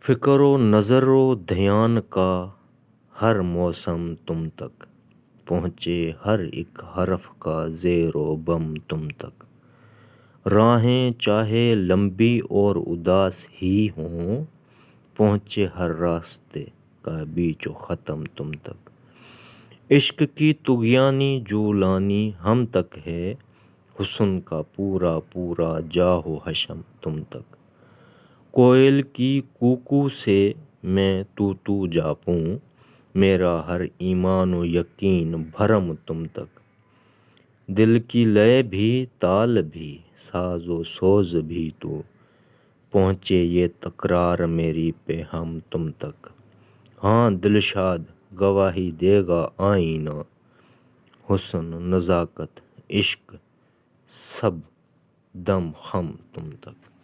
فکر و نظر و دھیان کا ہر موسم تم تک پہنچے، ہر ایک حرف کا زیر و بم تم تک۔ راہیں چاہے لمبی اور اداس ہی ہوں، پہنچے ہر راستے کا بیچ و ختم تم تک۔ عشق کی طغیانی جو لانی ہم تک ہے، حسن کا پورا پورا جا و حشم تم تک۔ کوئل کی کوکو سے میں تو جاپوں، میرا ہر ایمان و یقین بھرم تم تک۔ دل کی لے بھی تال بھی ساز و سوز بھی تو، پہنچے یہ تکرار میری پہ ہم تم تک۔ ہاں دلشاد گواہی دے گا آئینہ، حسن نزاکت عشق سب دم خم تم تک۔